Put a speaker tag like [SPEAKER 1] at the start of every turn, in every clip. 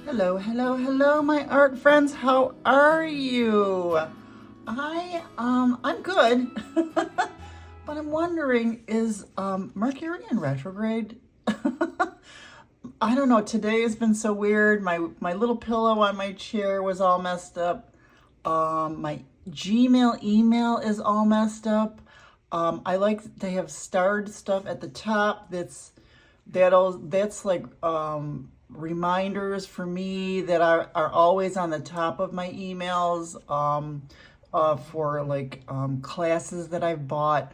[SPEAKER 1] Hello, hello, hello, my art friends. How are you? I'm good. But I'm wondering, is Mercury in retrograde? I don't know. Today has been so weird. My little pillow on my chair was all messed up. My Gmail email is all messed up. I like they have starred stuff at the top. That's like reminders for me that are always on the top of my emails for like classes that I've bought,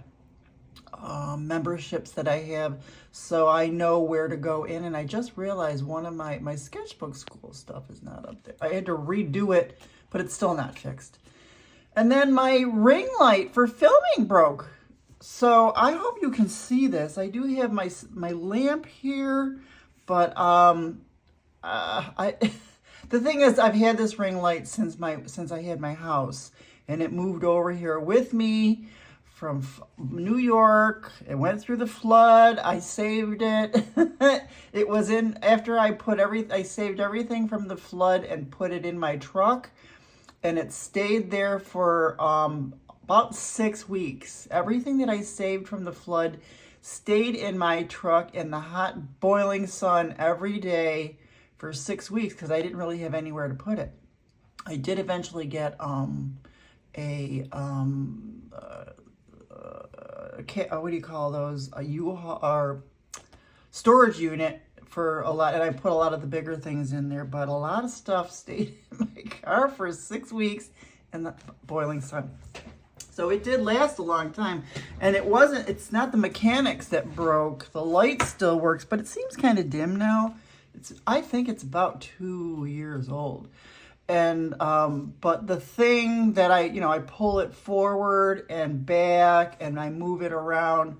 [SPEAKER 1] memberships that I have, so I know where to go in. And I just realized one of my sketchbook school stuff is not up there. I had to redo it, but it's still not fixed. And then my ring light for filming broke. So I hope you can see this. I do have my lamp here, but the thing is, I've had this ring light since I had my house, and it moved over here with me from New York. It went through the flood. I saved it. It was in after I saved everything from the flood and put it in my truck, and it stayed there for about 6 weeks. Everything that I saved from the flood stayed in my truck in the hot, boiling sun every day for 6 weeks because I didn't really have anywhere to put it. I did eventually get what do you call those? A U-Haul or storage unit for a lot, and I put a lot of the bigger things in there, but a lot of stuff stayed in my car for 6 weeks in the boiling sun. So it did last a long time, and it's not the mechanics that broke. The light still works, but it seems kind of dim now. I think it's about 2 years old. And, but the thing that I pull it forward and back and I move it around,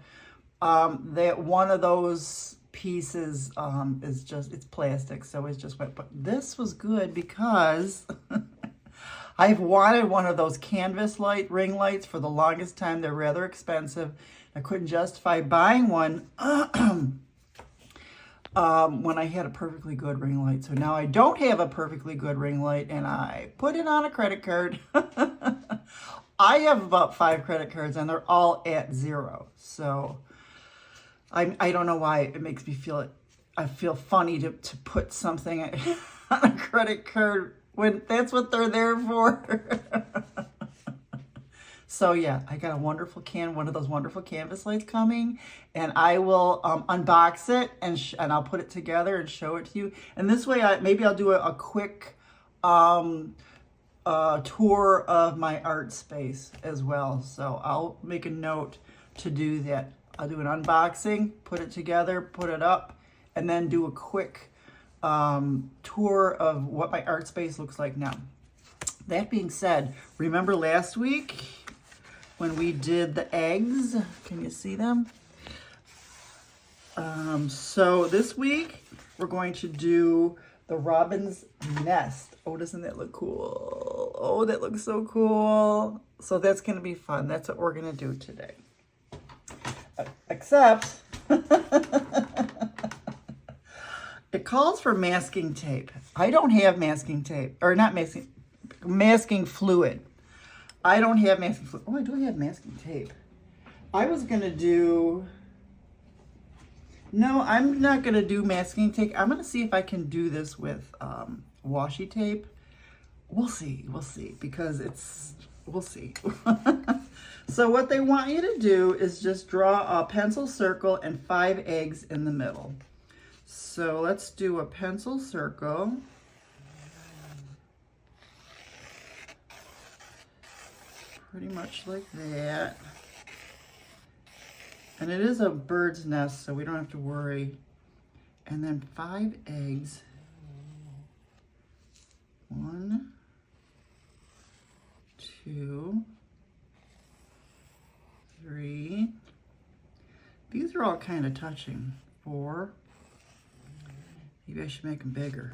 [SPEAKER 1] that one of those pieces, it's plastic. So it's just wet, but this was good because I've wanted one of those canvas ring lights for the longest time. They're rather expensive. I couldn't justify buying one when I had a perfectly good ring light. So now I don't have a perfectly good ring light, and I put it on a credit card. I have about 5 credit cards, and they're all at 0. So I don't know why it makes me feel I feel funny to put something on a credit card when that's what they're there for. So yeah, I got one of those wonderful canvas lights coming, and I will unbox it and I'll put it together and show it to you. And this way, maybe I'll do a quick tour of my art space as well. So I'll make a note to do that. I'll do an unboxing, put it together, put it up, and then do a quick tour of what my art space looks like now. That being said, remember last week when we did the eggs? Can you see them? So this week we're going to do the robin's nest. Oh, doesn't that look cool? Oh, that looks so cool. So that's going to be fun. That's what we're going to do today. Except it calls for masking tape. I don't have masking tape, or not masking fluid. I don't have masking fluid. Oh, I do have masking tape. I was going to do... No, I'm not going to do masking tape. I'm going to see if I can do this with washi tape. We'll see, because we'll see. So what they want you to do is just draw a pencil circle and 5 eggs in the middle. So let's do a pencil circle. Pretty much like that. And it is a bird's nest, so we don't have to worry. And then 5 eggs. 1, 2, 3. These are all kind of touching. 4. Maybe I should make them bigger.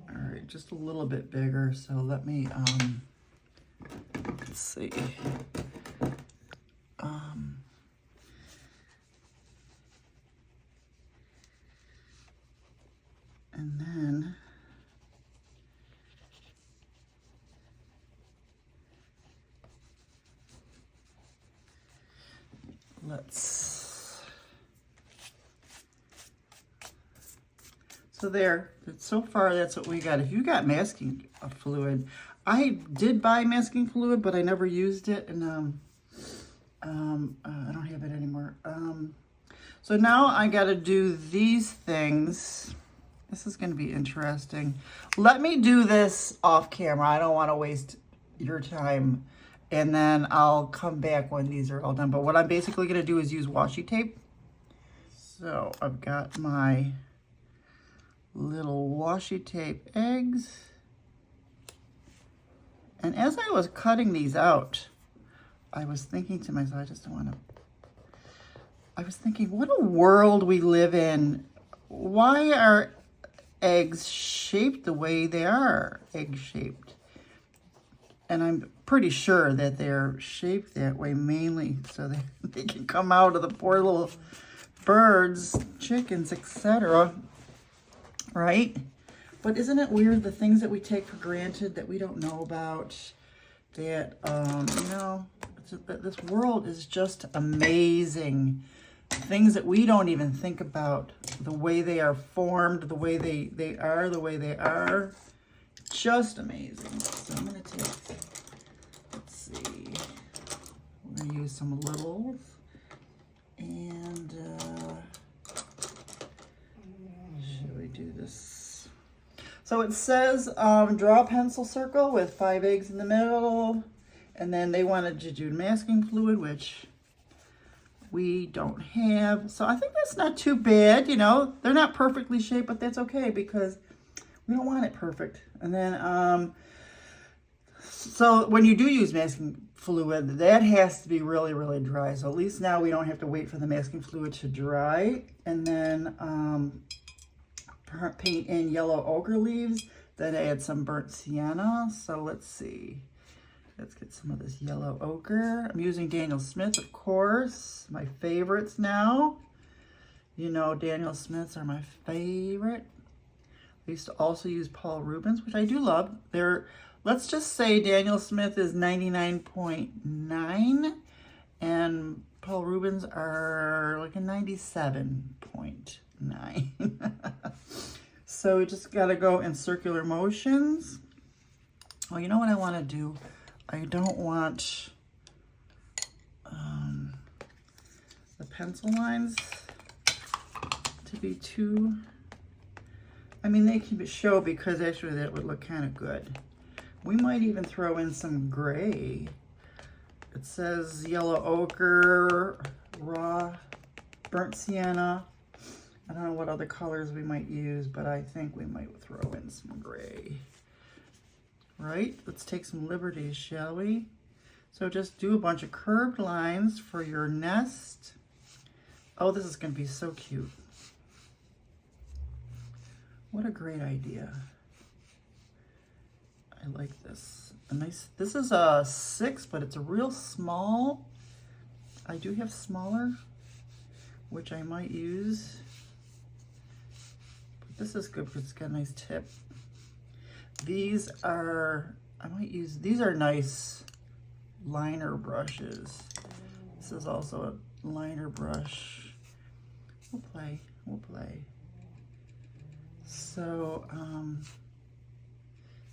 [SPEAKER 1] 5. Just a little bit bigger, so let me let's see. And then so there, so far that's what we got. If you got masking fluid, I did buy masking fluid, but I never used it, and I don't have it anymore. So now I got to do these things. This is going to be interesting. Let me do this off camera. I don't want to waste your time, and then I'll come back when these are all done. But what I'm basically going to do is use washi tape. So I've got my little washi tape eggs. And as I was cutting these out, I was thinking to myself, I was thinking, what a world we live in. Why are eggs shaped the way they are, egg-shaped? And I'm pretty sure that they're shaped that way mainly so that they can come out of the poor little birds, chickens, etc. Right? But isn't it weird, the things that we take for granted that we don't know about, that, you know, this world is just amazing. Things that we don't even think about, the way they are formed, the way they are, just amazing. So I'm going to take, let's see, we're going to use some littles, and should we do this? So it says draw a pencil circle with 5 eggs in the middle, and then they wanted to do masking fluid, which we don't have. So I think that's not too bad, you know. They're not perfectly shaped, but that's okay because we don't want it perfect. And then, so when you do use masking fluid, that has to be really, really dry. So at least now we don't have to wait for the masking fluid to dry. And then paint in yellow ochre leaves, then add some burnt sienna. So let's see. Let's get some of this yellow ochre. I'm using Daniel Smith, of course, my favorites now. You know, Daniel Smiths are my favorite. I used to also use Paul Rubens, which I do love. Let's just say Daniel Smith is 99.9 and Paul Rubens are like a 97.9. So we just got to go in circular motions. Well, you know what I want to do? I don't want the pencil lines to be too, I mean, they can show because actually that would look kind of good. We might even throw in some gray. It says yellow ochre, raw, burnt sienna. I don't know what other colors we might use, but I think we might throw in some gray. Right? Let's take some liberties, shall we? So just do a bunch of curved lines for your nest. Oh, this is going to be so cute. What a great idea. I like this. A nice, this is a 6, but it's a real small. I do have smaller, which I might use. But this is good because it's got a nice tip. These are, I might use, these are nice liner brushes. This is also a liner brush. We'll play. So,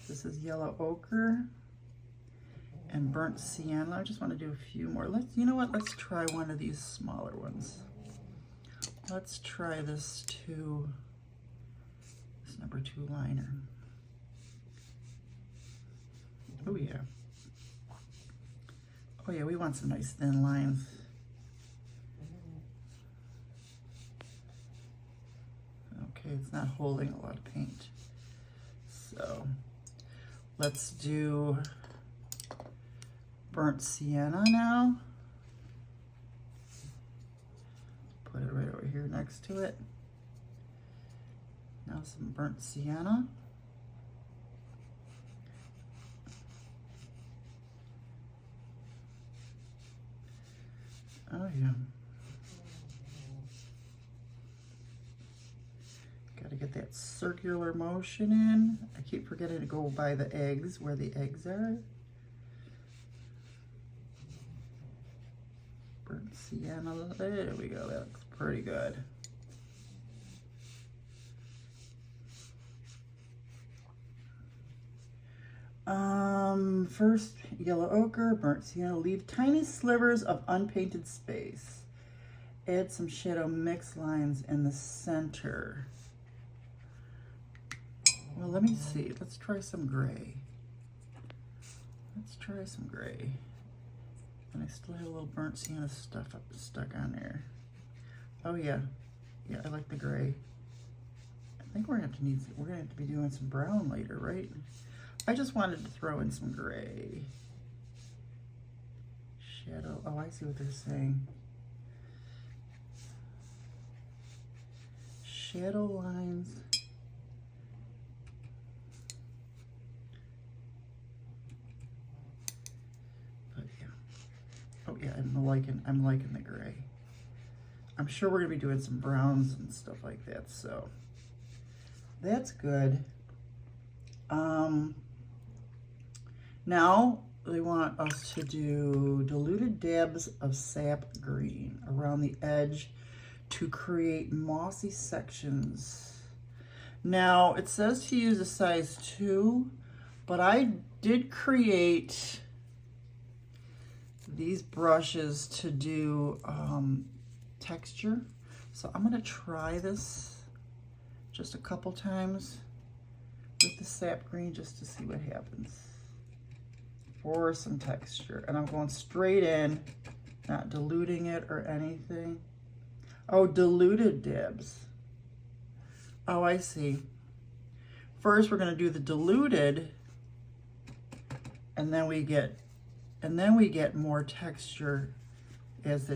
[SPEAKER 1] this is yellow ochre and burnt sienna. I just want to do a few more. You know what? Let's try one of these smaller ones. Let's try this number 2 liner. Oh yeah. Oh yeah, we want some nice thin lines. Okay, it's not holding a lot of paint. So let's do burnt sienna now. Put it right over here next to it. Now some burnt sienna. yeah. Got to get that circular motion in. I keep forgetting to go by the eggs, where the eggs are. Burnt sienna, there we go, that looks pretty good. First, yellow ochre, burnt sienna, leave tiny slivers of unpainted space. Add some shadow mix lines in the center. Well, let me see. Let's try some gray. Let's try some gray. And I still have a little burnt sienna stuff stuck on there. Oh yeah, yeah, I like the gray. I think we're gonna have to be doing some brown later, right? I just wanted to throw in some gray. Shadow, oh, I see what they're saying. Shadow lines. But yeah. Oh yeah, I'm liking the gray. I'm sure we're gonna be doing some browns and stuff like that, so that's good. Now they want us to do diluted dabs of sap green around the edge to create mossy sections. Now it says to use a size 2, but I did create these brushes to do texture. So I'm gonna try this just a couple times with the sap green just to see what happens for some texture. And I'm going straight in, not diluting it or anything. Oh, diluted dabs. Oh, I see. First we're gonna do the diluted, and then we get more texture as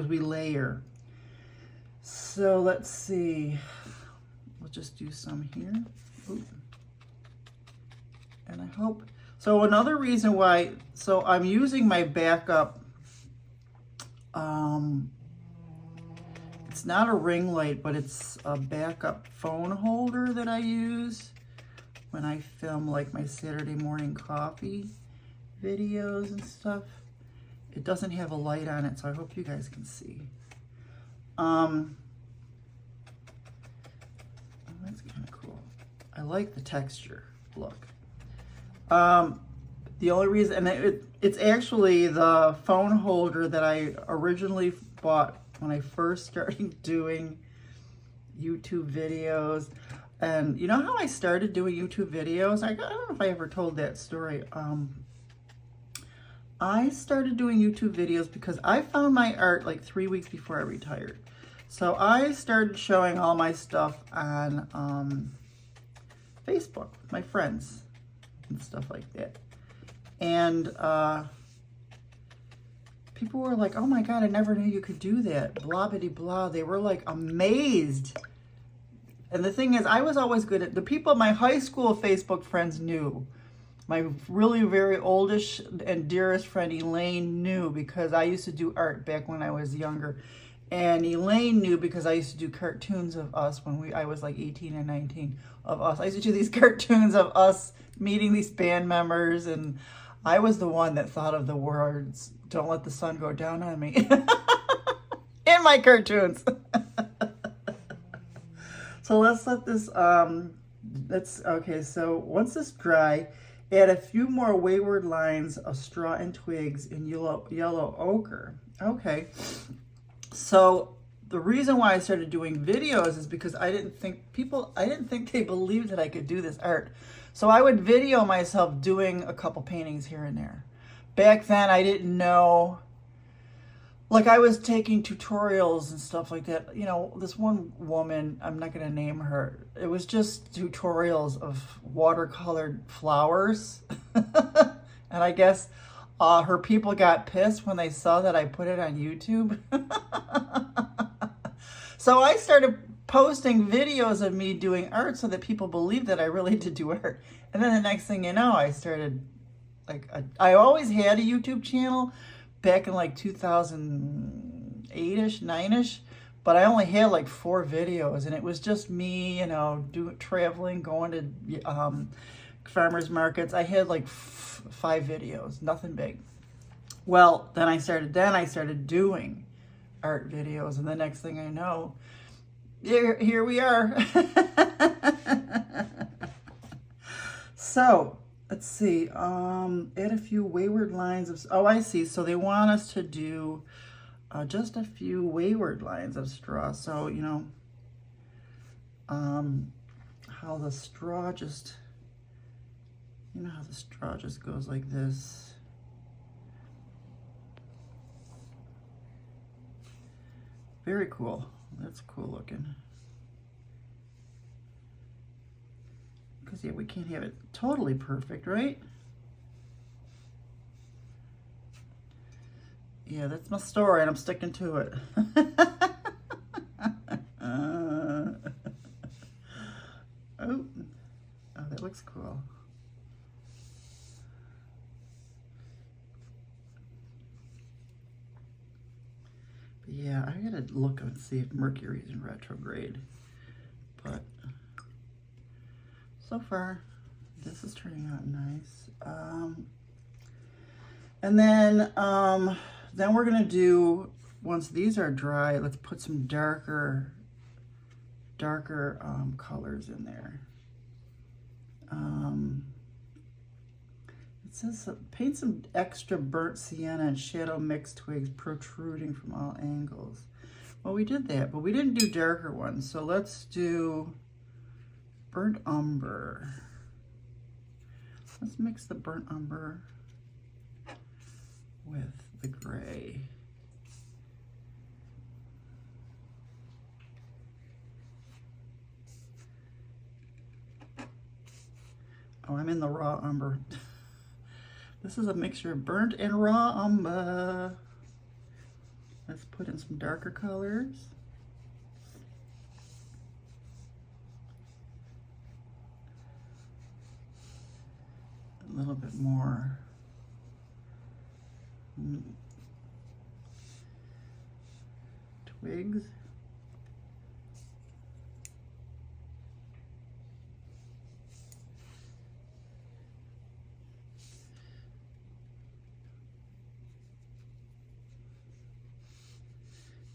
[SPEAKER 1] we layer. So let's see. We'll just do some here. Ooh. And I hope, so another reason why, so I'm using my backup, it's not a ring light, but it's a backup phone holder that I use when I film like my Saturday morning coffee videos and stuff. It doesn't have a light on it, so I hope you guys can see. Oh, that's kind of cool. I like the texture, look. The only reason, and it's actually the phone holder that I originally bought when I first started doing YouTube videos. And you know how I started doing YouTube videos? I don't know if I ever told that story. I started doing YouTube videos because I found my art like 3 weeks before I retired. So I started showing all my stuff on Facebook, my friends and stuff like that. And people were like, oh my God, I never knew you could do that. Blah, bitty, blah. They were like amazed. And the thing is, I was always good at, the people, my high school Facebook friends knew. My really very oldest and dearest friend Elaine knew because I used to do art back when I was younger. And Elaine knew because I used to do cartoons of us when I was like 18 and 19 of us. I used to do these cartoons of us meeting these band members, and I was the one that thought of the words, "Don't let the sun go down on me," in my cartoons. So let's let this, okay, so once it's dry, add a few more wayward lines of straw and twigs in yellow ochre. Okay. So the reason why I started doing videos is because I didn't think they believed that I could do this art. So I would video myself doing a couple paintings here and there. Back then I didn't know, like I was taking tutorials and stuff like that. You know, this one woman, I'm not gonna name her, it was just tutorials of watercolored flowers. And I guess her people got pissed when they saw that I put it on YouTube. So I started posting videos of me doing art so that people believed that I really did do art. And then the next thing you know, I started, like, I always had a YouTube channel back in like 2000, 8-ish, 9-ish, but I only had like 4 videos, and it was just me, you know, traveling, going to farmers markets. I had like 5 videos, nothing big. Well, then I started doing art videos, and the next thing I know, here we are. So let's see, add a few wayward lines of, oh, I see. So they want us to do just a few wayward lines of straw. So, you know, how the straw just, you know how the straw just goes like this. Very cool. That's cool looking. Because, yeah, we can't have it totally perfect, right? Yeah, that's my story, and I'm sticking to it. Oh, that looks cool. But yeah, I gotta look and see if Mercury's in retrograde. But so far, this is turning out nice. And then we're gonna do, once these are dry, let's put some darker colors in there. It says paint some extra burnt sienna and shadow mixed twigs protruding from all angles. Well, we did that, but we didn't do darker ones. So let's do burnt umber. Let's mix the burnt umber with the gray. Oh, I'm in the raw umber. This is a mixture of burnt and raw umber. Let's put in some darker colors. A little bit more. Twigs.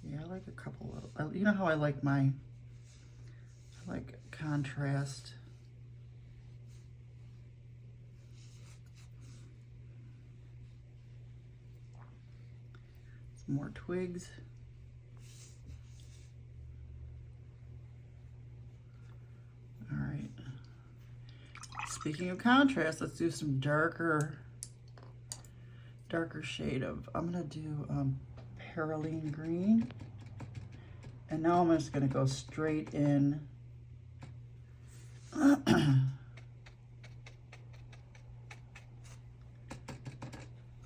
[SPEAKER 1] Yeah, I like a couple of, you know how I like I like contrast. Some more twigs. All right. Speaking of contrast, let's do some darker shade of, I'm gonna do Perylene green. And now I'm just gonna go straight in. Oh,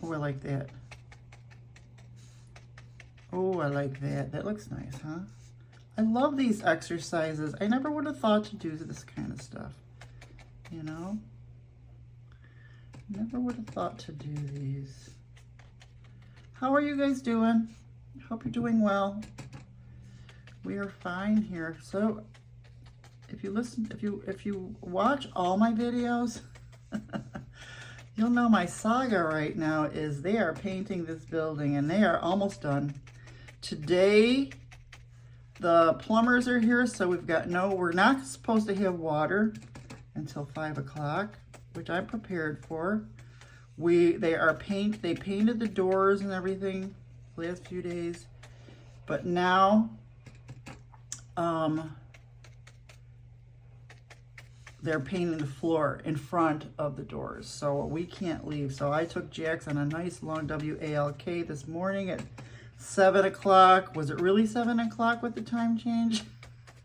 [SPEAKER 1] I like that. Oh, I like that. That looks nice, huh? I love these exercises. I never would have thought to do this kind of stuff, you know? Never would have thought to do these. How are you guys doing? Hope you're doing well. We are fine here. So if you watch all my videos, you'll know my saga right now is they are painting this building and they are almost done. Today, the plumbers are here, so we're not supposed to have water until 5 o'clock, which I'm prepared for. They painted the doors and everything the last few days, but now they're painting the floor in front of the doors, so we can't leave. So I took Jax on a nice long WALK this morning at 7 o'clock. Was it really 7 o'clock with the time change?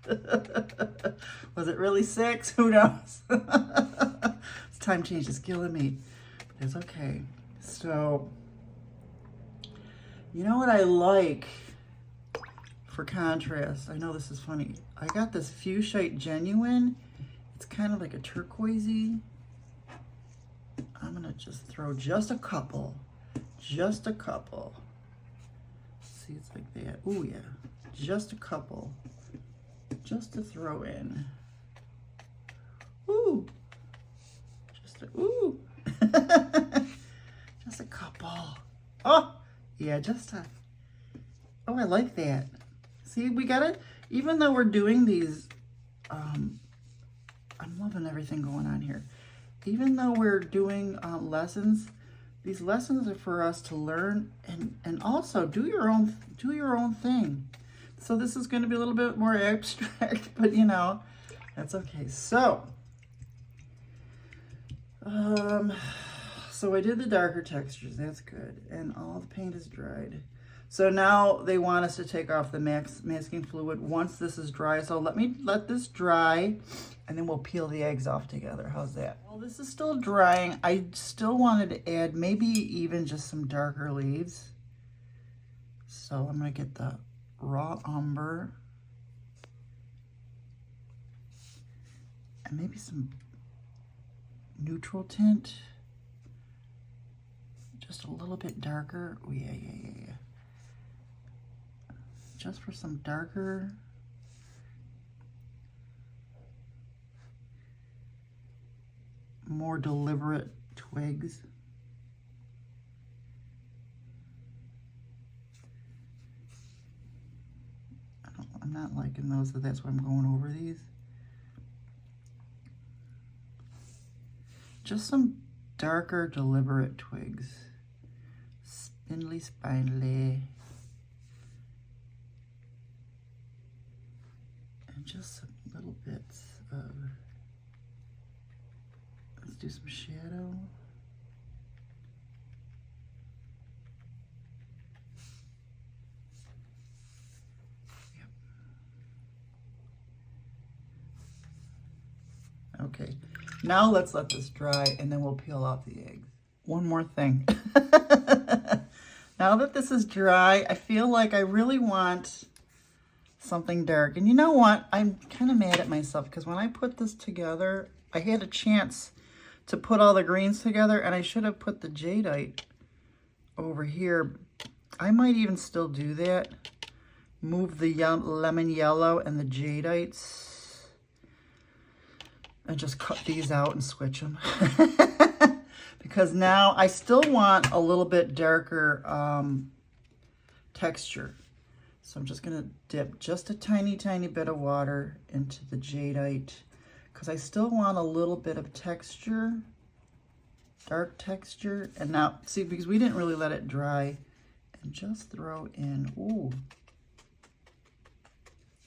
[SPEAKER 1] Was it really 6? Who knows? This time change is killing me. But it's okay. So, you know what I like for contrast? I know this is funny. I got this Fuchsite Genuine. It's kind of like a turquoisey. I'm gonna just throw just a couple. See seeds like that. Oh yeah, just a couple, just to throw in. Ooh, just a, ooh, just a couple. Oh yeah, just a. Oh, I like that. See, we got it. Even though we're doing these, I'm loving everything going on here. Even though we're doing lessons, these lessons are for us to learn and also do your own thing. So this is going to be a little bit more abstract, but you know, that's okay. So, so I did the darker textures. That's good, and all the paint is dried. So now they want us to take off the masking fluid once this is dry. So let this dry, and then we'll peel the eggs off together. How's that? Well, this is still drying. I still wanted to add maybe even just some darker leaves. So I'm gonna get the raw umber and maybe some neutral tint, just a little bit darker. Oh yeah. Just for some darker, more deliberate twigs. I'm not liking those, so that's why I'm going over these. Just some darker, deliberate twigs. Spindly, spindly. And just some little bits of, let's do some shadow. Yep. Okay, now let's let this dry and then we'll peel off the eggs. One more thing. Now that this is dry, I feel like I really want something dark. And you know what? I'm kind of mad at myself because when I put this together, I had a chance to put all the greens together and I should have put the jadeite over here. I might even still do that. Move the lemon yellow and the jadeites and just cut these out and switch them. Because now I still want a little bit darker texture. So I'm just going to dip just a tiny, tiny bit of water into the jadeite because I still want a little bit of texture, dark texture. And now, see, because we didn't really let it dry, and just throw in, ooh.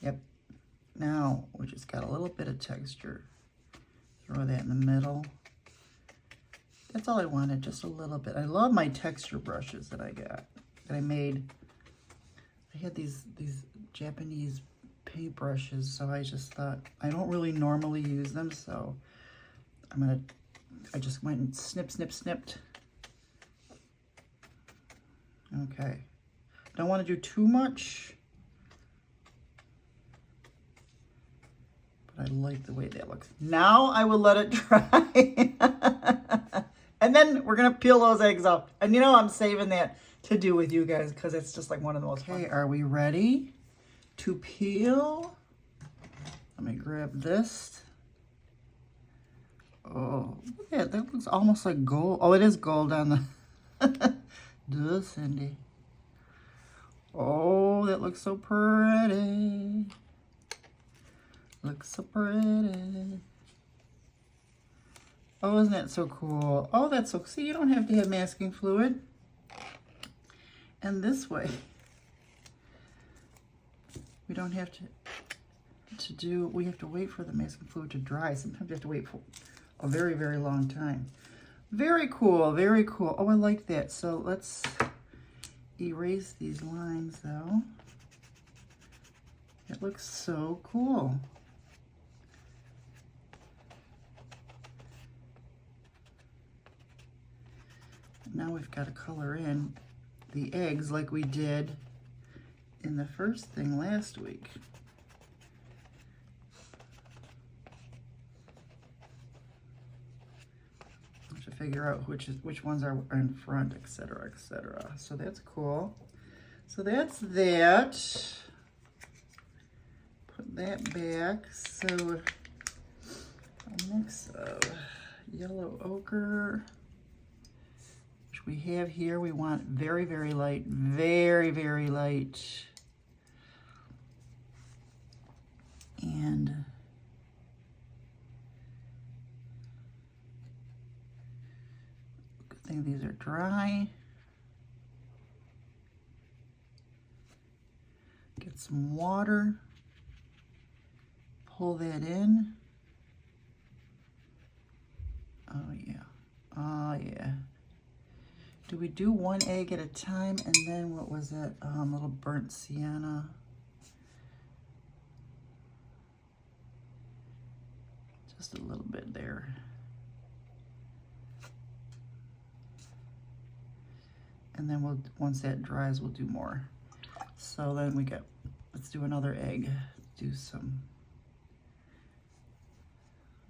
[SPEAKER 1] Yep. Now we just got a little bit of texture. Throw that in the middle. That's all I wanted, just a little bit. I love my texture brushes that I got, that I made. I had these Japanese paint brushes, so I just thought, I don't really normally use them, so I just went and snipped. Okay. Don't want to do too much, but I like the way that looks. Now I will let it dry. And then we're going to peel those eggs off. And you know, I'm saving that to do with you guys because it's just like one of the most fun. Okay, are we ready to peel? Let me grab this. Oh, look at that. That looks almost like gold. Oh, it is gold on the... Duh, Cindy. Oh, that looks so pretty. Looks so pretty. Oh, isn't that so cool? Oh, that's so... See, you don't have to have masking fluid. And this way, we don't have to do... We have to wait for the masking fluid to dry. Sometimes you have to wait for a very, very long time. Very cool, very cool. Oh, I like that. So let's erase these lines, though. It looks so cool. Now we've got to color in the eggs like we did in the first thing last week. I have to figure out which ones are in front, etc., etc. So that's cool. So that's that. Put that back. So a mix of yellow ochre, which we have here. We want very, very light, very, very light. And good thing these are dry. Get some water, pull that in. Oh yeah, oh yeah. Do we do one egg at a time? And then what was that, little burnt sienna? Just a little bit there. And then we'll, once that dries, we'll do more. So then we get, let's do another egg. Do some,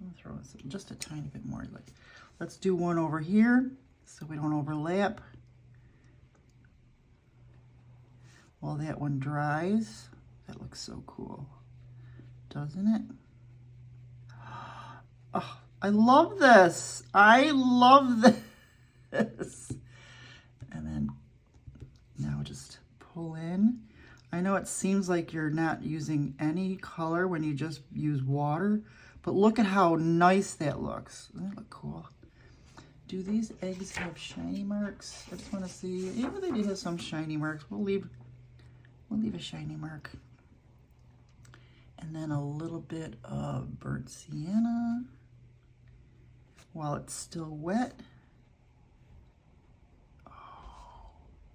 [SPEAKER 1] I'll throw in some, just a tiny bit more. Like, let's do one over here so we don't overlap. While that one dries, that looks so cool, doesn't it? Oh, I love this. I love this. And then now just pull in. I know it seems like you're not using any color when you just use water, but look at how nice that looks. Doesn't that look cool? Do these eggs have shiny marks? I just want to see. Yeah, they do have some shiny marks. We'll leave a shiny mark. And then a little bit of burnt sienna while it's still wet.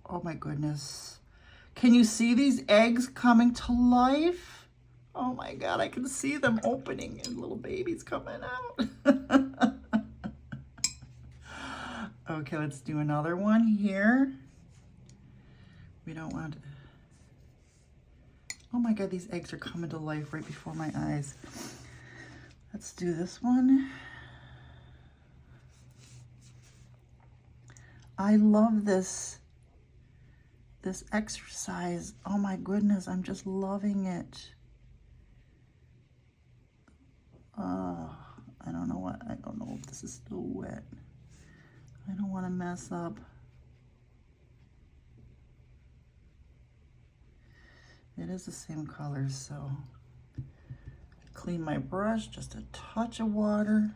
[SPEAKER 1] Oh my goodness. Can you see these eggs coming to life? Oh my God, I can see them opening and little babies coming out. Okay, let's do another one here. We don't want to... Oh my God, these eggs are coming to life right before my eyes. Let's do this one. I love this exercise. Oh my goodness, I'm just loving it. I don't know if this is still wet. I don't want to mess up. It is the same color, so clean my brush, just a touch of water.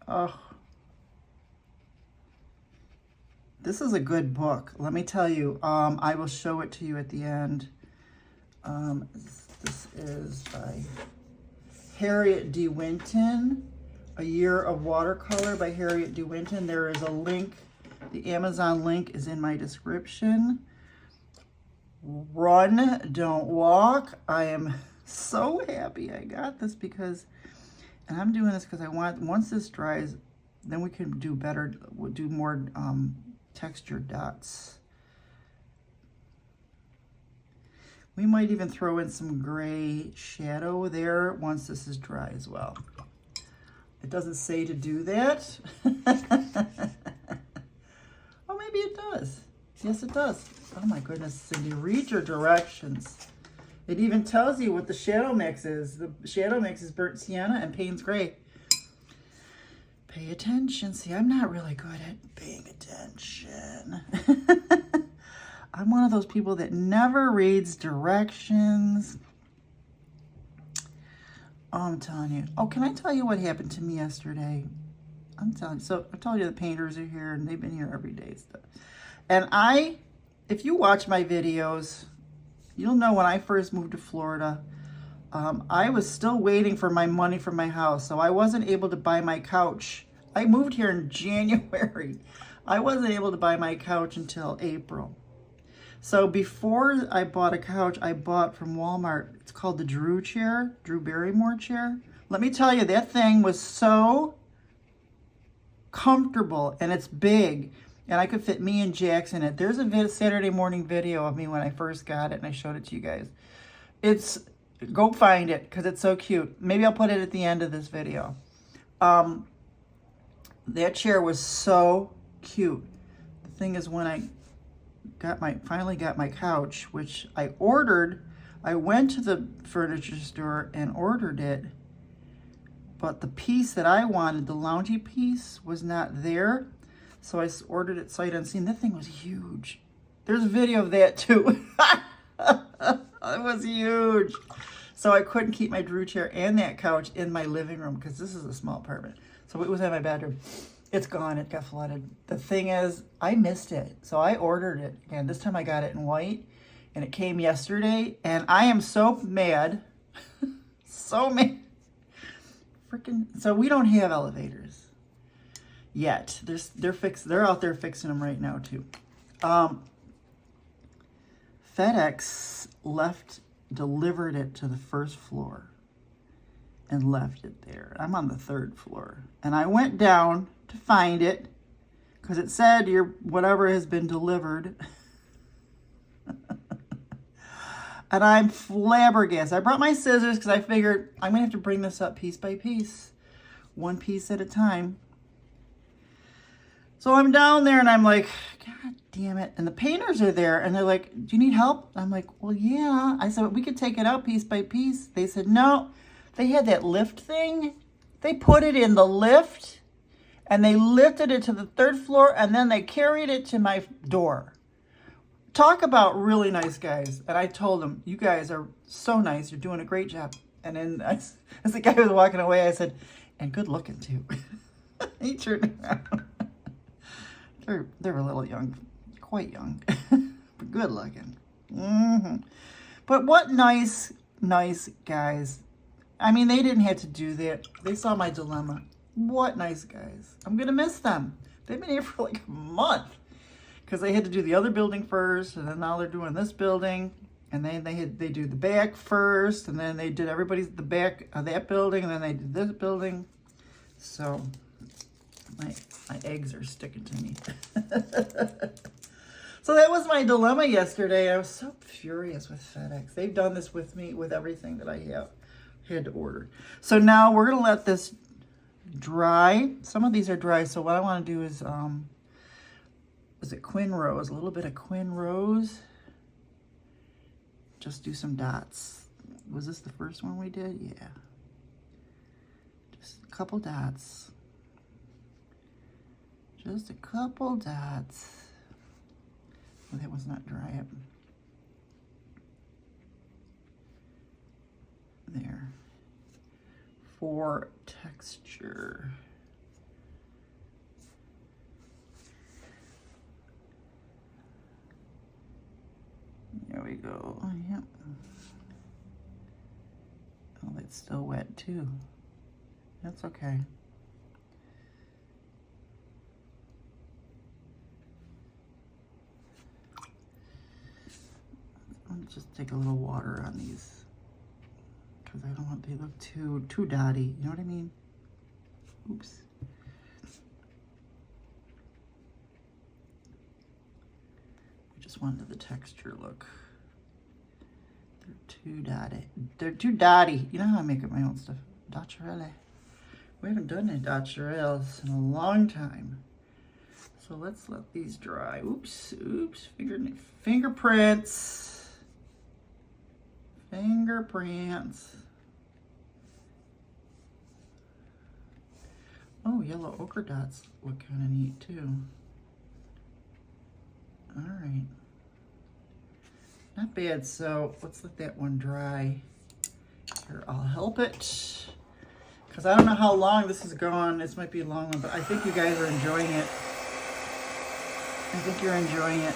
[SPEAKER 1] Oh, this is a good book. Let me tell you, I will show it to you at the end. This is by Harriet De Winton, A Year of Watercolor by Harriet De Winton. There is a link. The Amazon link is in my description. Run, don't walk. I am so happy I got this because, and I'm doing this because I want, once this dries, then we can do better, we'll do more textured dots. We might even throw in some gray shadow there once this is dry as well. It doesn't say to do that. Oh, maybe it does. Yes, it does. Oh my goodness, Cindy, read your directions. It even tells you what the shadow mix is. The shadow mix is burnt sienna and Payne's gray. Pay attention. See, I'm not really good at paying attention. I'm one of those people that never reads directions. Oh, I'm telling you. Oh, can I tell you what happened to me yesterday? I'm telling you. So I told you the painters are here and they've been here every day. And if you watch my videos, you'll know when I first moved to Florida, I was still waiting for my money from my house. So I wasn't able to buy my couch. I moved here in January. I wasn't able to buy my couch until April. So before I bought a couch, I bought from Walmart. It's called the Drew chair, Drew Barrymore chair. Let me tell you, that thing was so comfortable and it's big. And I could fit me and Jax in it. There's a Saturday morning video of me when I first got it, and I showed it to you guys. Go find it, because it's so cute. Maybe I'll put it at the end of this video. That chair was so cute. The thing is, when I finally got my couch, which I ordered. I went to the furniture store and ordered it, but the piece that I wanted, the loungy piece, was not there. So I ordered it sight unseen. That thing was huge. There's a video of that too. It was huge. So I couldn't keep my Drew chair and that couch in my living room because this is a small apartment. So it was in my bedroom. It's gone. It got flooded. The thing is, I missed it. So I ordered it. And this time I got it in white. And it came yesterday. And I am so mad. So mad. Freaking. So we don't have elevators yet. They're out there fixing them right now too. FedEx delivered it to the first floor and left it there. I'm on the third floor. And I went down to find it because it said your whatever has been delivered. And I'm flabbergasted. I brought my scissors because I figured I'm going to have to bring this up piece by piece, one piece at a time. So I'm down there and I'm like, God damn it. And the painters are there and they're like, do you need help? I'm like, well, yeah. I said, we could take it out piece by piece. They said, no. They had that lift thing. They put it in the lift and they lifted it to the third floor and then they carried it to my door. Talk about really nice guys. And I told them, you guys are so nice. You're doing a great job. And then as the guy was walking away, I said, and good looking too. He turned around. They're a little young, quite young, but good looking. But what nice guys. I mean, they didn't have to do that. They saw my dilemma. What nice guys. I'm going to miss them. They've been here for like a month because they had to do the other building first, and then now they're doing this building, and then they do the back first, and then they did everybody's the back of that building, and then they did this building. So my eggs are sticking to me. So that was my dilemma yesterday. I was so furious with FedEx. They've done this with me with everything that I had to order. So now we're going to let this dry. Some of these are dry. So what I want to do is it Quin Rose? A little bit of Quin Rose. Just do some dots. Was this the first one we did? Yeah. Just a couple dots. Just a couple dots. Oh, that was not dry up. There. For texture. There we go. Yep. Oh, it's still wet too. That's okay. I'll just take a little water on these because I don't want they look too dotty. You know what I mean? Oops. I just wanted the texture look. They're too dotty. They're too dotty. You know how I make up my own stuff. Dotcherelle. We haven't done any dotcherelles in a long time. So let's let these dry. Oops, fingerprints. Fingerprints. Oh, yellow ochre dots look kind of neat too. All right. Not bad. So let's let that one dry. Here, I'll help it. Because I don't know how long this is going. This might be a long one, but I think you guys are enjoying it. I think you're enjoying it.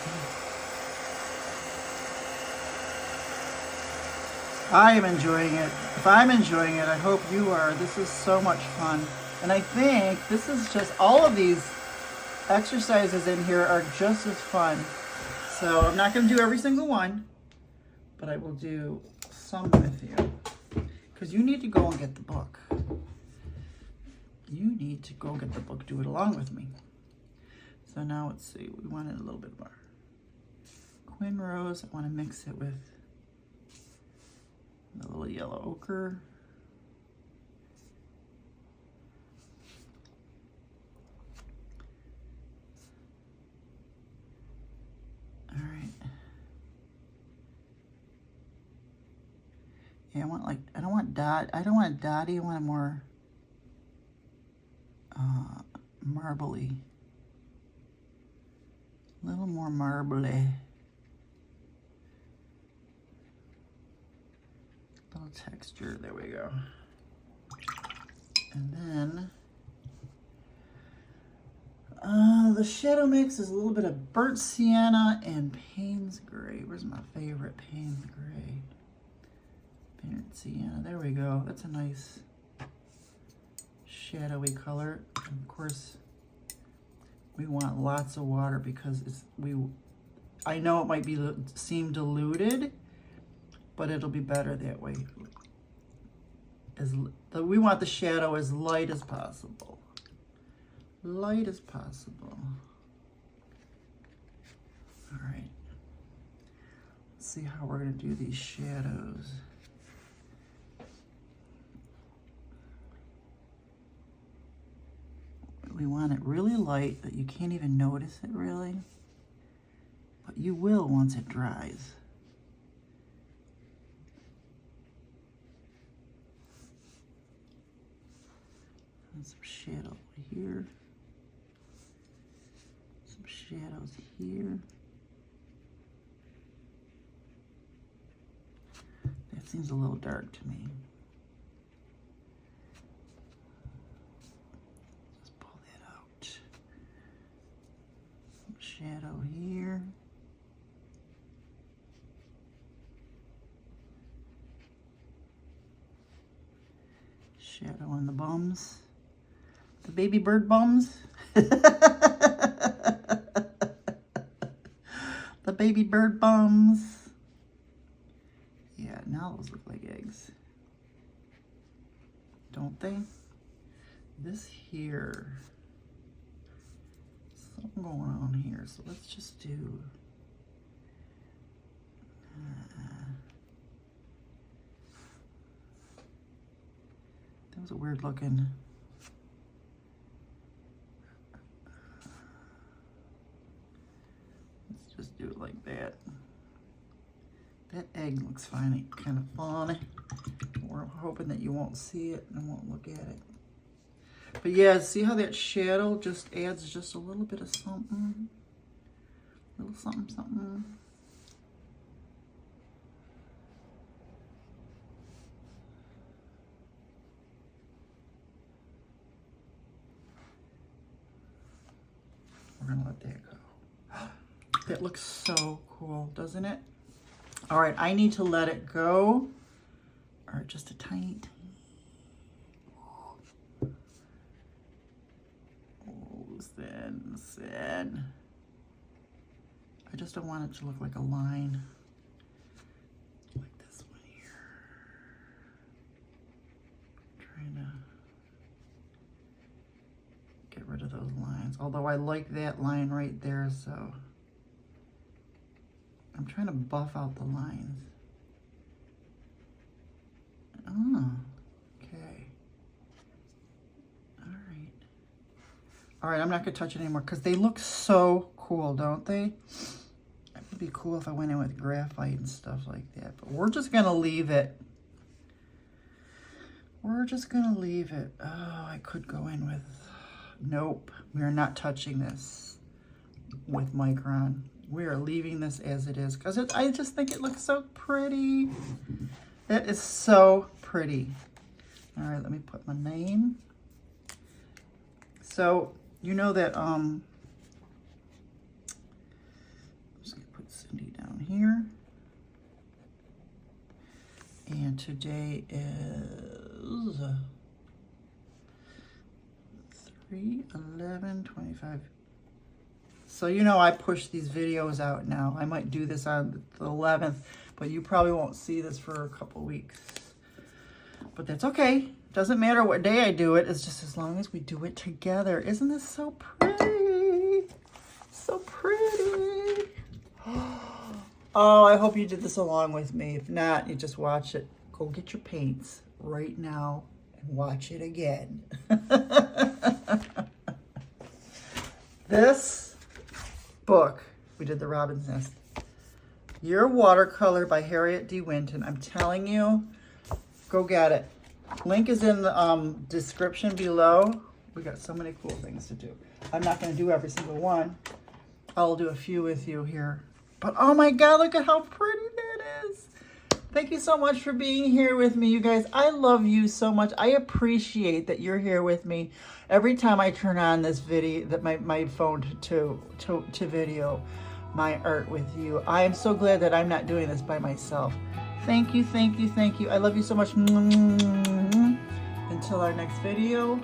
[SPEAKER 1] I am enjoying it. If I'm enjoying it, I hope you are. This is so much fun. And I think this is just, all of these exercises in here are just as fun. So I'm not going to do every single one, but I will do some with you. Because you need to go and get the book. You need to go get the book. Do it along with me. So now let's see. We wanted a little bit more Quin Rose. I want to mix it with a little yellow ochre. All Yeah, I want like, I don't want dotty, I want a more marbly. A little more marbly. Little texture, there we go. And then the shadow mix is a little bit of burnt sienna and Payne's gray. Where's my favorite Payne's gray? Burnt sienna, there we go. That's a nice shadowy color. And of course, we want lots of water because I know it might seem diluted, but it'll be better that way. We want the shadow as light as possible. Light as possible. All right. Let's see how we're going to do these shadows. We want it really light that you can't even notice it really, but you will once it dries. And some shadow here, some shadows here. That seems a little dark to me. Just pull that out. Some shadow here. Shadow on the bums. The baby bird bums. The baby bird bums. Yeah, now those look like eggs. Don't they? This here. Something going on here. So let's just do. That was a weird looking. Just do it like that. That egg looks fine, kind of funny. We're hoping that you won't see it and won't look at it. But yeah, see how that shadow just adds just a little bit of something? A little something, something. We're gonna let that go. That looks so cool, doesn't it? All right, I need to let it go. Or just a tiny. Oh, thin. I just don't want it to look like a line. Like this one here. Trying to get rid of those lines. Although I like that line right there, so. I'm trying to buff out the lines. Oh, okay. All right. All right, I'm not gonna touch it anymore because they look so cool, don't they? It would be cool if I went in with graphite and stuff like that, but we're just gonna leave it. We're just gonna leave it. Oh, I could go in with, nope, we're not touching this with Micron. We are leaving this as it is because I just think it looks so pretty. It is so pretty. All right, let me put my name. So you know that I'm just gonna put Cindy down here. And today is 3/11/25. So you know I push these videos out now. I might do this on the 11th, but you probably won't see this for a couple weeks. But that's okay. Doesn't matter what day I do it. It's just as long as we do it together. Isn't this so pretty? So pretty. Oh, I hope you did this along with me. If not, you just watch it. Go get your paints right now and watch it again. This book, we did the Robin's Nest. Your Watercolor by Harriet D. Winton. I'm telling you, Go get it. Link is in the description below. We got so many cool things to do. I'm not going to do every single one. I'll do a few with you here. But oh my God, look at how pretty that is. Thank you so much for being here with me, you guys. I love you so much. I appreciate that you're here with me every time I turn on this video, my phone to video my art with you. I am so glad that I'm not doing this by myself. Thank you, thank you, thank you. I love you so much. Until our next video.